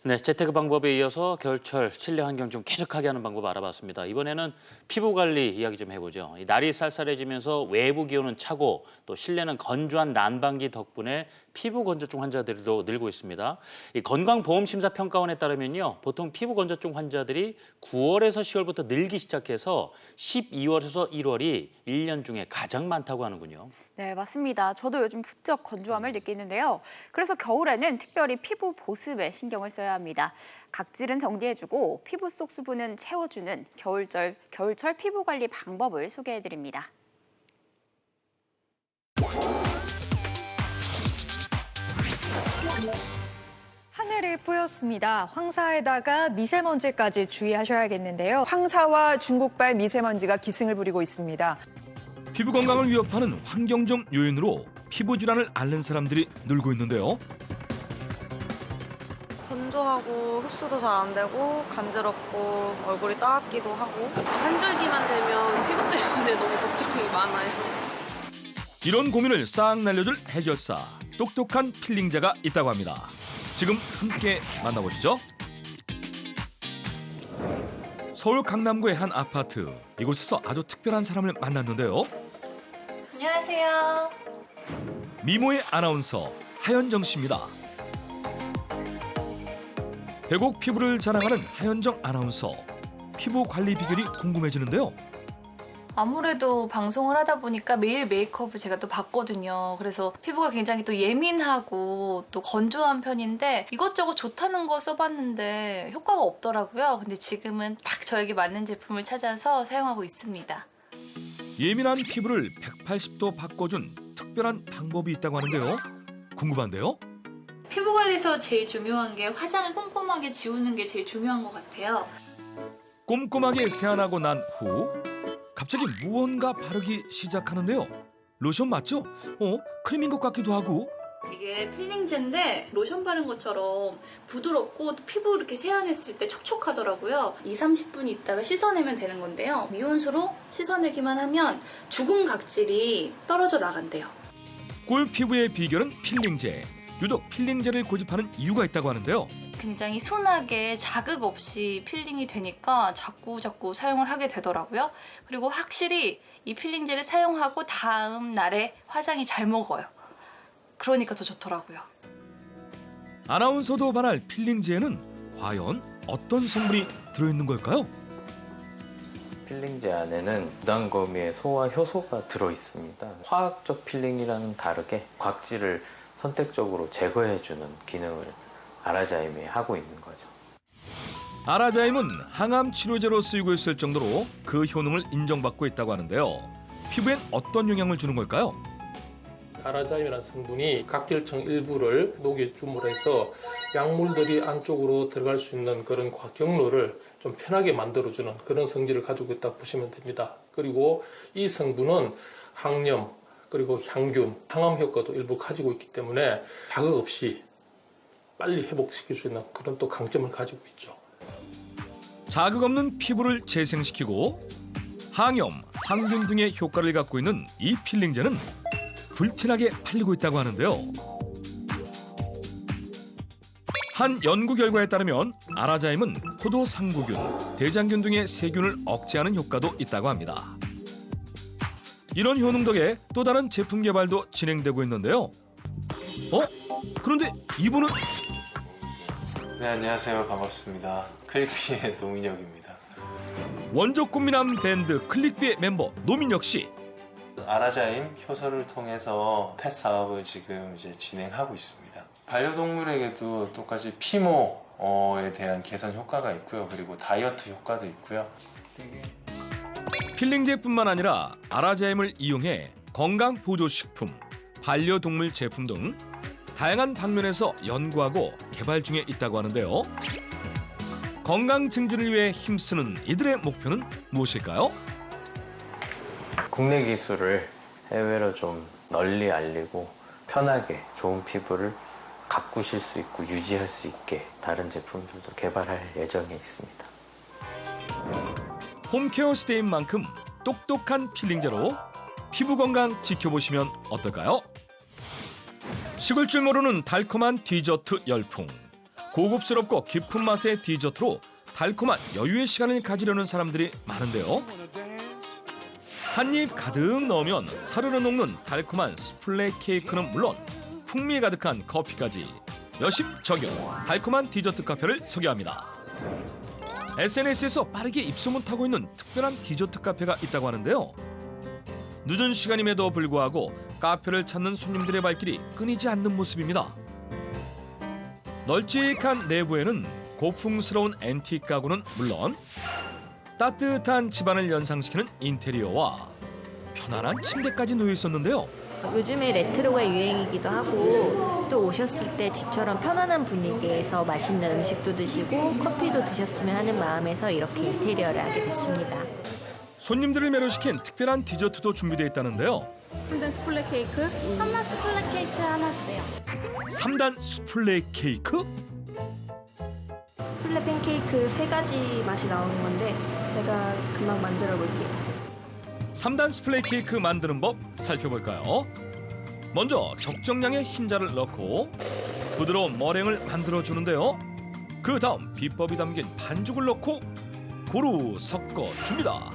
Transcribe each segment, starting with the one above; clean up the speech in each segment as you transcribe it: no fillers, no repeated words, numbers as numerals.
네, 재테크 방법에 이어서 겨울철 실내 환경 좀 쾌적하게 하는 방법 알아봤습니다. 이번에는 피부 관리 이야기 좀 해보죠. 날이 쌀쌀해지면서 외부 기온은 차고 또 실내는 건조한 난방기 덕분에 피부 건조증 환자들도 늘고 있습니다. 이 건강보험심사평가원에 따르면요, 보통 피부 건조증 환자들이 9월에서 10월부터 늘기 시작해서 12월에서 1월이 1년 중에 가장 많다고 하는군요. 네, 맞습니다. 저도 요즘 부쩍 건조함을 느끼는데요. 그래서 겨울에는 특별히 피부 보습에 신경을 써야 합니다. 각질은 정리해주고 피부 속 수분은 채워주는 겨울철 피부 관리 방법을 소개해드립니다. 하늘이 뿌였습니다. 황사에다가 미세먼지까지 주의하셔야겠는데요. 황사와 중국발 미세먼지가 기승을 부리고 있습니다. 피부 건강을 위협하는 환경적 요인으로 피부 질환을 앓는 사람들이 늘고 있는데요. 건조하고 흡수도 잘 안 되고 간지럽고 얼굴이 따갑기도 하고 환절기만 되면 피부 때문에 너무 걱정이 많아요. 이런 고민을 싹 날려줄 해결사, 똑똑한 필링자가 있다고 합니다. 지금 함께 만나보시죠. 서울 강남구의 한 아파트. 이곳에서 아주 특별한 사람을 만났는데요. 안녕하세요. 미모의 아나운서 하현정 씨입니다. 백옥 피부를 자랑하는 하현정 아나운서. 피부 관리 비결이 궁금해지는데요. 아무래도 방송을 하다 보니까 매일 메이크업을 제가 또 받거든요. 그래서 피부가 굉장히 또 예민하고 또 건조한 편인데 이것저것 좋다는 거 써봤는데 효과가 없더라고요. 근데 지금은 딱 저에게 맞는 제품을 찾아서 사용하고 있습니다. 예민한 피부를 180도 바꿔준 특별한 방법이 있다고 하는데요. 궁금한데요? 피부 관리에서 제일 중요한 게 화장을 꼼꼼하게 지우는 게 제일 중요한 것 같아요. 꼼꼼하게 세안하고 난 후 갑자기 무언가 바르기 시작하는데요. 로션 맞죠? 크림인 것 같기도 하고. 이게 필링제인데 로션 바른 것처럼 부드럽고 또 피부 이렇게 세안했을 때 촉촉하더라고요. 20-30분 있다가 씻어내면 되는 건데요. 미온수로 씻어내기만 하면 죽은 각질이 떨어져 나간대요. 꿀 피부의 비결은 필링제. 유독 필링제를 고집하는 이유가 있다고 하는데요. 굉장히 순하게 자극 없이 필링이 되니까 자꾸 사용을 하게 되더라고요. 그리고 확실히 이 필링제를 사용하고 다음 날에 화장이 잘 먹어요. 그러니까 더 좋더라고요. 아나운서도 반할 필링제에는 과연 어떤 성분이 들어있는 걸까요? 필링제 안에는 부담거미의 소화 효소가 들어있습니다. 화학적 필링이랑은 다르게 각질을 선택적으로 제거해주는 기능을 아라자임이 하고 있는 거죠. 아라자임은 항암 치료제로 쓰이고 있을 정도로 그 효능을 인정받고 있다고 하는데요. 피부엔 어떤 영향을 주는 걸까요? 아라자임이라는 성분이 각질층 일부를 녹여줌으로 해서 약물들이 안쪽으로 들어갈 수 있는 그런 경로를 좀 편하게 만들어주는 그런 성질을 가지고 있다고 보시면 됩니다. 그리고 이 성분은 항염, 그리고 향균, 항암 효과도 일부 가지고 있기 때문에 자극 없이 빨리 회복시킬 수 있는 그런 또 강점을 가지고 있죠. 자극 없는 피부를 재생시키고 항염, 항균 등의 효과를 갖고 있는 이 필링제는 불티나게 팔리고 있다고 하는데요. 한 연구 결과에 따르면 아라자임은 포도 상구균, 대장균 등의 세균을 억제하는 효과도 있다고 합니다. 이런 효능 덕에 또 다른 제품 개발도 진행되고 있는데요. 그런데 이분은? 네, 안녕하세요. 반갑습니다. 클릭비의 노민혁입니다. 원조 꽃미남 밴드 클릭비의 멤버 노민혁 씨. 아라자임 효소를 통해서 펫 사업을 지금 이제 진행하고 있습니다. 반려동물에게도 똑같이 피모에 대한 개선 효과가 있고요. 그리고 다이어트 효과도 있고요. 필링제뿐만 아니라 아라자임을 이용해 건강 보조식품, 반려동물 제품 등 다양한 방면에서 연구하고 개발 중에 있다고 하는데요. 건강 증진을 위해 힘쓰는 이들의 목표는 무엇일까요? 국내 기술을 해외로 좀 널리 알리고 편하게 좋은 피부를 가꾸실 수 있고 유지할 수 있게 다른 제품들도 개발할 예정에 있습니다. 홈케어 시대인 만큼 똑똑한 필링제로 피부 건강 지켜보시면 어떨까요? 식을 줄 모르는 달콤한 디저트 열풍. 고급스럽고 깊은 맛의 디저트로 달콤한 여유의 시간을 가지려는 사람들이 많은데요. 한 입 가득 넣으면 사르르 녹는 달콤한 수플레 케이크는 물론 풍미 가득한 커피까지 여심 적용 달콤한 디저트 카페를 소개합니다. SNS에서 빠르게 입소문 타고 있는 특별한 디저트 카페가 있다고 하는데요. 늦은 시간임에도 불구하고 카페를 찾는 손님들의 발길이 끊이지 않는 모습입니다. 널찍한 내부에는 고풍스러운 앤틱 가구는 물론 따뜻한 집안을 연상시키는 인테리어와 편안한 침대까지 놓여 있었는데요. 요즘에 레트로가 유행이기도 하고 또 오셨을 때 집처럼 편안한 분위기에서 맛있는 음식도 드시고 커피도 드셨으면 하는 마음에서 이렇게 인테리어를 하게 됐습니다. 손님들을 매료시킨 특별한 디저트도 준비되어 있다는데요. 3단 스플레 케이크? 3단 스플레 케이크 하나 주세요. 3단 수플레 케이크? 스플레 팬케이크 3가지 맛이 나오는 건데 제가 금방 만들어 볼게요. 3단 스플레이 케이크 만드는 법 살펴볼까요? 먼저 적정량의 흰자를 넣고 부드러운 머랭을 만들어주는데요. 그 다음 비법이 담긴 반죽을 넣고 고루 섞어줍니다.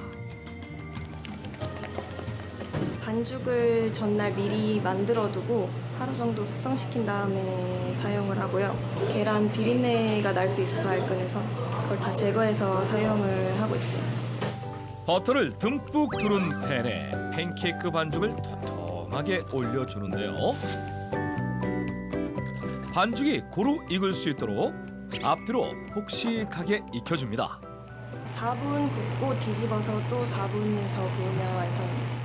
반죽을 전날 미리 만들어두고 하루 정도 숙성시킨 다음에 사용을 하고요. 계란 비린내가 날 수 있어서 알끈해서 그걸 다 제거해서 사용을 하고 있어요. 버터를 듬뿍 두른 팬에 팬케이크 반죽을 통통하게 올려주는데요. 반죽이 고루 익을 수 있도록 앞뒤로 폭식하게 익혀줍니다. 4분 굽고 뒤집어서 또 4분을 더 구우면 완성입니다.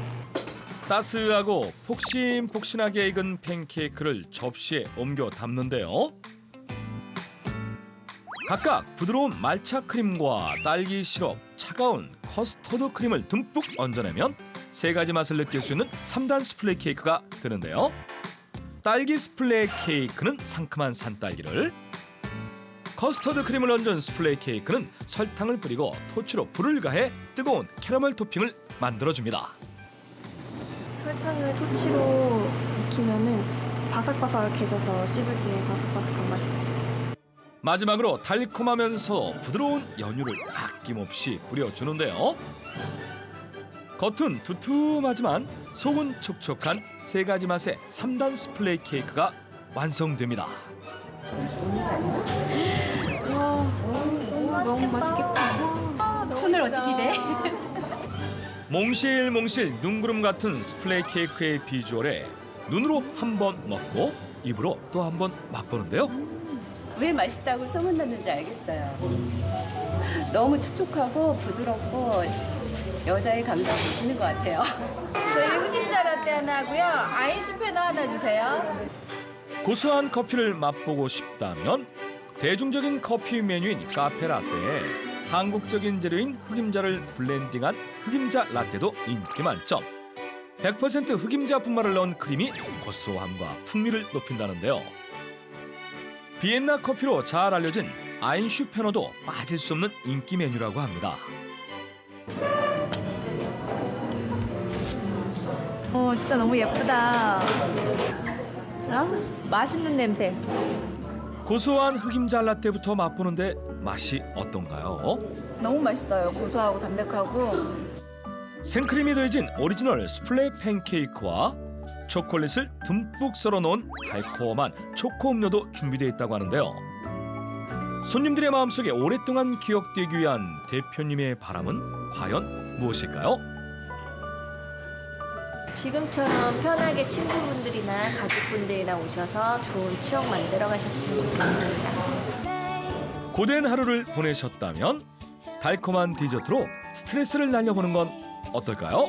따스하고 폭신폭신하게 익은 팬케이크를 접시에 옮겨 담는데요. 각각 부드러운 말차 크림과 딸기 시럽, 차가운 커스터드 크림을 듬뿍 얹어내면 3가지 맛을 느낄 수 있는 3단 스플레이 케이크가 되는데요. 딸기 스플레이 케이크는 상큼한 산딸기를, 커스터드 크림을 얹은 스플레이 케이크는 설탕을 뿌리고 토치로 불을 가해 뜨거운 캐러멜 토핑을 만들어줍니다. 설탕을 토치로 익히면은 바삭바삭해져서 씹을 때 바삭바삭한 맛이 나요. 마지막으로 달콤하면서 부드러운 연유를 아낌없이 뿌려주는데요. 겉은 두툼하지만 속은 촉촉한 3가지 맛의 3단 스플레이 케이크가 완성됩니다. 너무 맛있겠다. 손을 어떻게 대? 몽실몽실 눈구름 같은 스플레이 케이크의 비주얼에 눈으로 한 번 먹고 입으로 또 한 번 맛보는데요. 왜 맛있다고 소문났는지 알겠어요. 너무 촉촉하고 부드럽고 여자의 감성이 있는 것 같아요. 저희 흑임자 라떼 하나 하고요. 아인슈페너 하나 주세요. 고소한 커피를 맛보고 싶다면 대중적인 커피 메뉴인 카페 라떼에 한국적인 재료인 흑임자를 블렌딩한 흑임자 라떼도 인기 만점. 100% 흑임자 분말을 넣은 크림이 고소함과 풍미를 높인다는데요. 비엔나 커피로 잘 알려진 아인슈페너도 빠질 수 없는 인기 메뉴라고 합니다. 진짜 너무 예쁘다. 맛있는 냄새. 고소한 흑임자 라떼부터 맛보는데 맛이 어떤가요? 너무 맛있어요. 고소하고 담백하고. 생크림이 더해진 오리지널 스플레이 팬케이크와 초콜릿을 듬뿍 썰어 놓은 달콤한 초코 음료도 준비되어 있다고 하는데요. 손님들의 마음속에 오랫동안 기억되기 위한 대표님의 바람은 과연 무엇일까요? 지금처럼 편하게 친구분들이나 가족분들이랑 오셔서 좋은 추억 만들어 가셨으면 좋겠습니다. 고된 하루를 보내셨다면 달콤한 디저트로 스트레스를 날려보는 건 어떨까요?